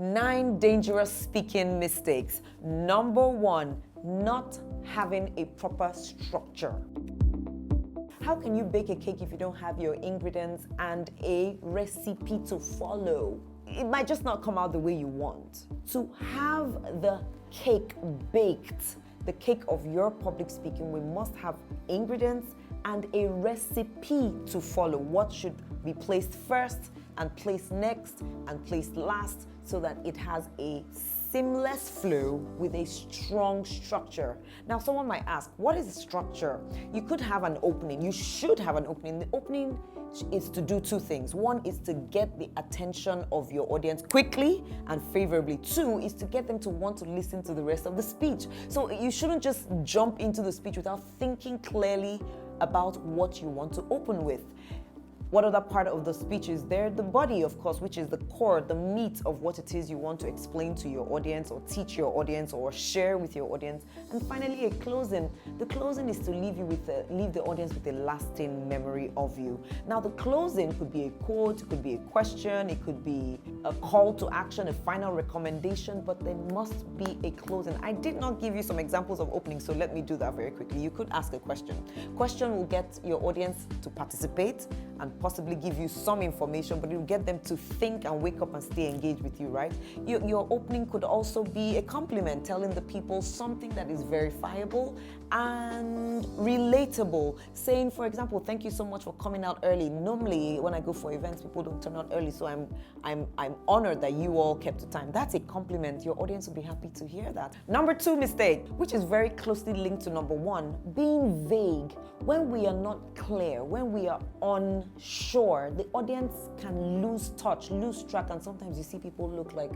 9 dangerous speaking mistakes. Number 1, not having a proper structure. How can you bake a cake if you don't have your ingredients and a recipe to follow? It might just not come out the way you want. To have the cake baked, the cake of your public speaking, we must have ingredients and a recipe to follow. What should be placed first and placed next and placed last, so that it has a seamless flow with a strong structure. Now, someone might ask, what is structure? You could have an opening. You should have an opening. The opening is to do 2 things. 1 is to get the attention of your audience quickly and favorably. 2 is to get them to want to listen to the rest of the speech. So you shouldn't just jump into the speech without thinking clearly about what you want to open with. What other part of the speech is there? The body, of course, which is the core, the meat of what it is you want to explain to your audience or teach your audience or share with your audience. And finally, a closing. The closing is to leave the audience with a lasting memory of you. Now, the closing could be a quote, it could be a question, it could be a call to action, a final recommendation, but there must be a closing. I did not give you some examples of openings, so let me do that very quickly. You could ask a question. Question will get your audience to participate and possibly give you some information, but it will get them to think and wake up and stay engaged with you, right? Your opening could also be a compliment, telling the people something that is verifiable and relatable. Saying, for example, thank you so much for coming out early. Normally, when I go for events, people don't turn out early, so I'm honored that you all kept the time. That's a compliment. Your audience will be happy to hear that. Number 2 mistake, which is very closely linked to number 1, being vague. When we are not clear, when we are unsure, the audience can lose touch, lose track, and sometimes you see people look like,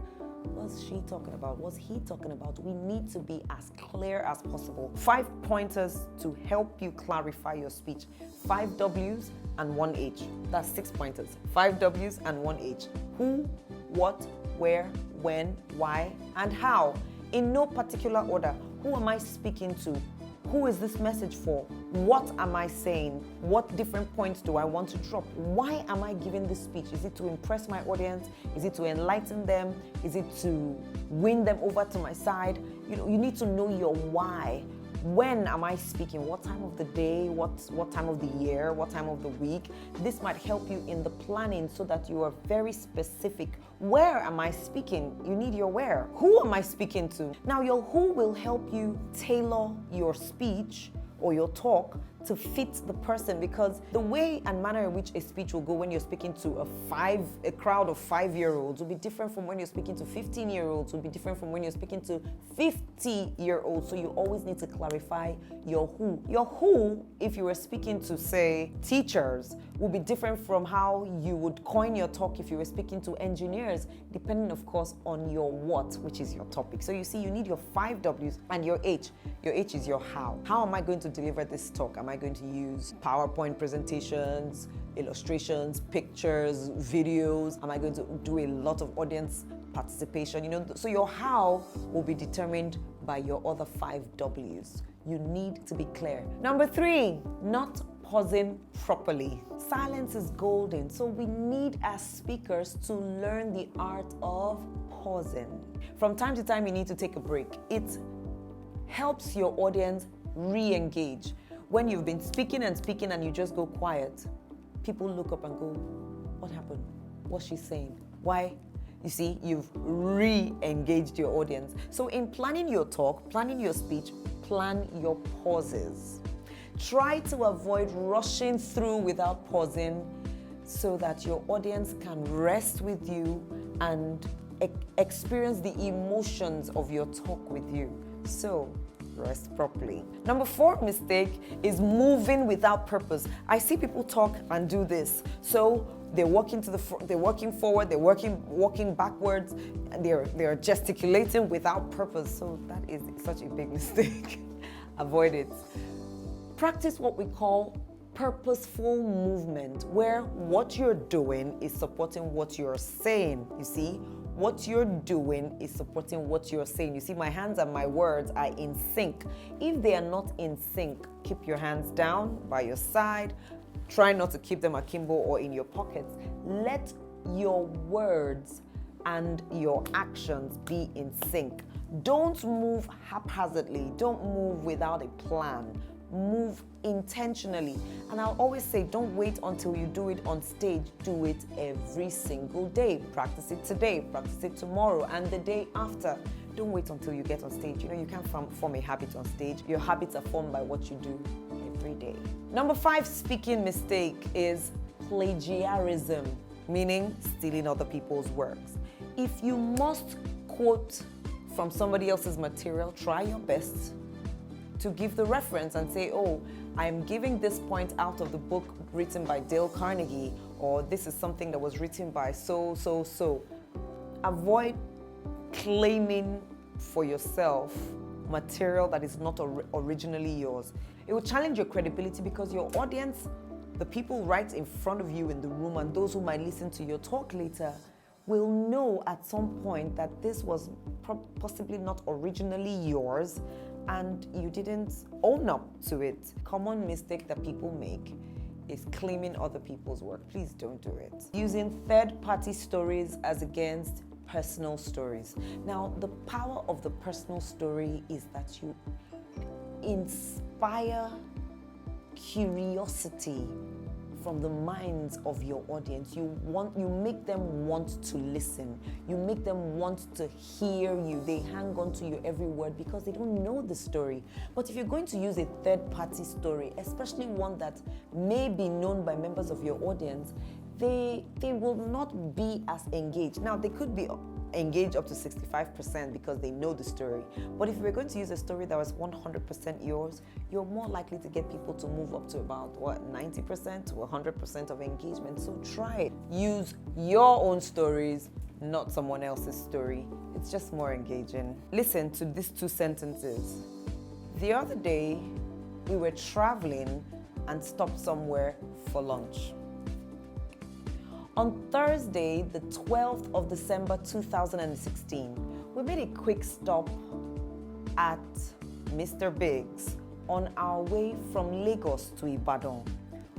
what's she talking about? What's he talking about? We need to be as clear as possible. 5 pointers to help you clarify your speech. 5 W's and 1 H. That's 6 pointers. 5 W's and 1 H. Who, what, where, when, why, and how. In no particular order. Who am I speaking to? Who is this message for? What am I saying? What different points do I want to drop? Why am I giving this speech? Is it to impress my audience? Is it to enlighten them? Is it to win them over to my side? You need to know your why. When am I speaking? What time of the day? What time of the year? What time of the week? This might help you in the planning so that you are very specific. Where am I speaking? You need your where. Who am I speaking to? Now, your who will help you tailor your speech or your talk to fit the person, because the way and manner in which a speech will go when you're speaking to a crowd of 5-year-olds will be different from when you're speaking to 15-year-olds, will be different from when you're speaking to 50-year-olds. So you always need to clarify your who. Your who, if you were speaking to, say, teachers, will be different from how you would coin your talk if you were speaking to engineers, depending, of course, on your what, which is your topic. So you see, you need your 5 W's and your H. Your H is your how. How am I going to deliver this talk? Am I going to use PowerPoint presentations, illustrations, pictures, videos? Am I going to do a lot of audience participation? So your how will be determined by your other 5 W's. You need to be clear. Number 3, not pausing properly. Silence is golden, so we need as speakers to learn the art of pausing. From time to time, you need to take a break. It helps your audience re-engage. When you've been speaking and you just go quiet, people look up and go, what happened? What's she saying? Why? You see, you've re-engaged your audience. So in planning your talk, planning your speech, plan your pauses. Try to avoid rushing through without pausing so that your audience can rest with you and experience the emotions of your talk with you. So rest properly. Number 4 mistake is moving without purpose. I see people talk and do this. So they're walking to the front, they're walking forward, they're walking backwards, they're gesticulating without purpose. So that is such a big mistake. Avoid it. Practice what we call purposeful movement, where what you're doing is supporting what you're saying. You see, what you're doing is supporting what you're saying. You see, my hands and my words are in sync. If they are not in sync, keep your hands down by your side. Try not to keep them akimbo or in your pockets. Let your words and your actions be in sync. Don't move haphazardly. Don't move without a plan. Move intentionally. And I'll always say, don't wait until you do it on stage. Do it every single day. Practice it today, practice it tomorrow, and the day after. Don't wait until you get on stage. You know, you can't form a habit on stage. Your habits are formed by what you do every day. Number 5 speaking mistake is plagiarism, meaning stealing other people's works. If you must quote from somebody else's material, try your best to give the reference and say, oh, I'm giving this point out of the book written by Dale Carnegie, or this is something that was written by so. Avoid claiming for yourself material that is not originally yours. It will challenge your credibility because your audience, the people right in front of you in the room and those who might listen to your talk later, will know at some point that this was possibly not originally yours and you didn't own up to it. Common mistake that people make is claiming other people's work. Please don't do it. Using third-party stories as against personal stories. Now, the power of the personal story is that you inspire curiosity from the minds of your audience. You make them want to listen. You make them want to hear you. They hang on to your every word because they don't know the story. But if you're going to use a third-party story, especially one that may be known by members of your audience, they will not be as engaged. Now, they could be engaged up to 65% because they know the story. But if we're going to use a story that was 100% yours, you're more likely to get people to move up to about, 90% to 100% of engagement. So try it. Use your own stories, not someone else's story. It's just more engaging. Listen to these 2 sentences. The other day, we were traveling and stopped somewhere for lunch. On Thursday, the 12th of December 2016, we made a quick stop at Mr. Biggs on our way from Lagos to Ibadan.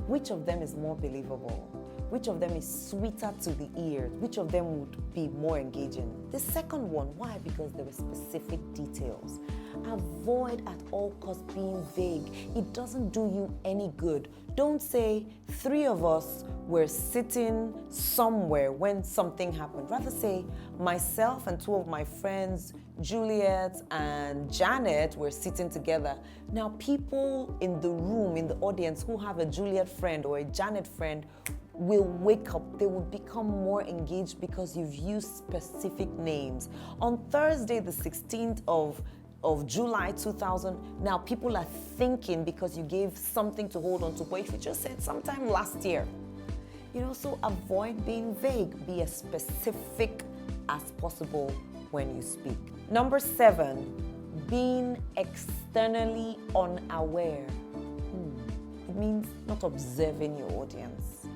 Which of them is more believable? Which of them is sweeter to the ear? Which of them would be more engaging? The second one, why? Because there were specific details. Avoid at all costs being vague. It doesn't do you any good. Don't say 3 of us were sitting somewhere when something happened. Rather say myself and 2 of my friends, Juliet and Janet, were sitting together. Now, people in the room, in the audience who have a Juliet friend or a Janet friend will wake up. They will become more engaged because you've used specific names. On Thursday, the 16th of July 2000, now people are thinking because you gave something to hold on to. But if you just said sometime last year, so avoid being vague. Be as specific as possible when you speak. Number 7, being externally unaware. It means not observing your audience.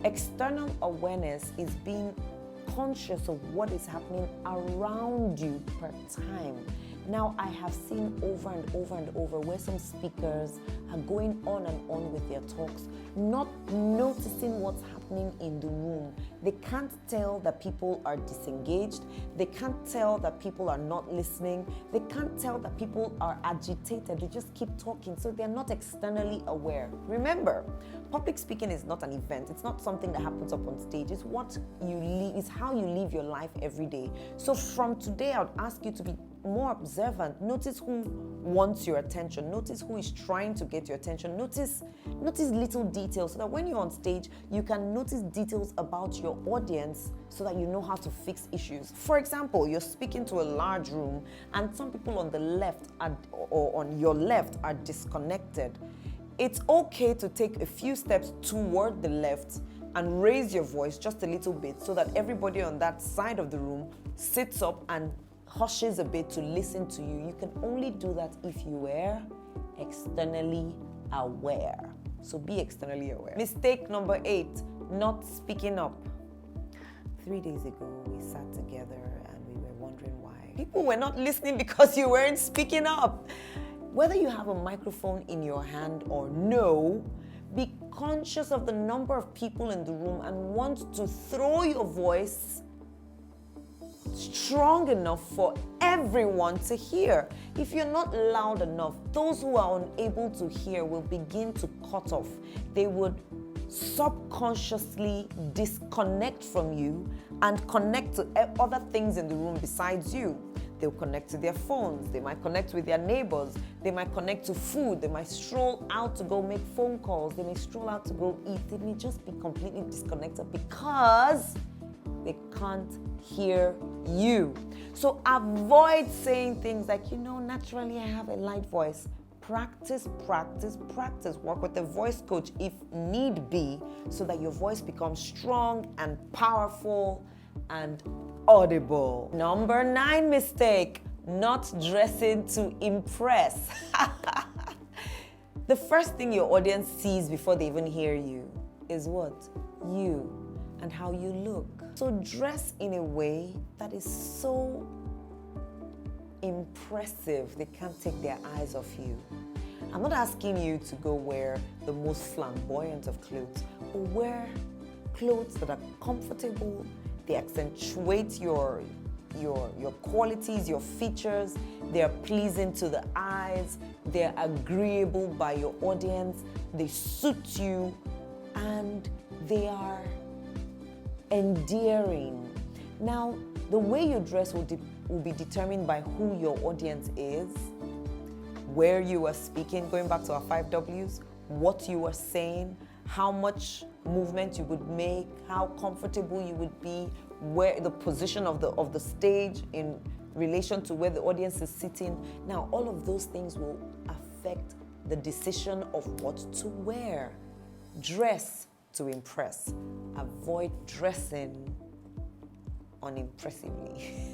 External awareness is being conscious of what is happening around you per time. Now, I have seen over and over where some speakers are going on and on with their talks, not noticing what's happening in the room. They can't tell that people are disengaged. They can't tell that people are not listening. They can't tell that people are agitated. They just keep talking, so they're not externally aware. Remember, public speaking is not an event. It's not something that happens up on stage. It's what you live, it's how you live your life every day. So from today, I would ask you to be more observant. Notice who wants your attention. Notice who is trying to get your attention. Notice little details so that when you're on stage, you can notice details about your audience so that you know how to fix issues. For example, you're speaking to a large room and some people on the left or on your left are disconnected. It's okay to take a few steps toward the left and raise your voice just a little bit so that everybody on that side of the room sits up and hushes a bit to listen to you. You can only do that if you were externally aware. So be externally aware. Mistake number 8, not speaking up. 3 days ago, we sat together and we were wondering why people were not listening because you weren't speaking up. Whether you have a microphone in your hand or no, be conscious of the number of people in the room and want to throw your voice strong enough for everyone to hear. If you're not loud enough, those who are unable to hear will begin to cut off. They would subconsciously disconnect from you and connect to other things in the room besides you. They'll connect to their phones, they might connect with their neighbors, they might connect to food, they might stroll out to go make phone calls, they may stroll out to go eat, they may just be completely disconnected because they can't hear you. So avoid saying things like, naturally I have a light voice. Practice, practice, practice. Work with a voice coach if need be so that your voice becomes strong and powerful and audible. Number 9 mistake, not dressing to impress. The first thing your audience sees before they even hear you is what? You and how you look. So dress in a way that is so impressive they can't take their eyes off you. I'm not asking you to go wear the most flamboyant of clothes, but wear clothes that are comfortable, they accentuate your qualities, your features, they're pleasing to the eyes, they're agreeable by your audience, they suit you, and they are endearing. Now, the way you dress will be determined by who your audience is, where you are speaking, going back to our 5 W's, what you are saying, how much movement you would make, how comfortable you would be, where the position of the stage in relation to where the audience is sitting. Now, all of those things will affect the decision of what to wear. Dress to impress. Avoid dressing unimpressively.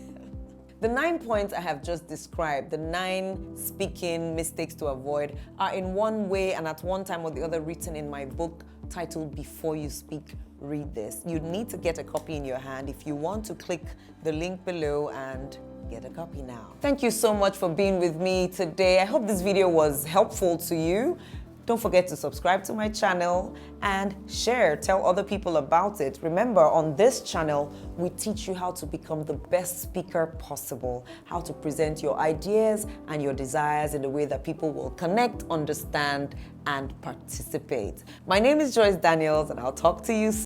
The 9 points I have just described, the 9 speaking mistakes to avoid, are in one way and at one time or the other written in my book titled Before You Speak, Read This. You need to get a copy in your hand. If you want to, click the link below and get a copy now. Thank you so much for being with me today. I hope this video was helpful to you. Don't forget to subscribe to my channel and share, tell other people about it. Remember, on this channel, we teach you how to become the best speaker possible, how to present your ideas and your desires in a way that people will connect, understand, and participate. My name is Joyce Daniels, and I'll talk to you soon.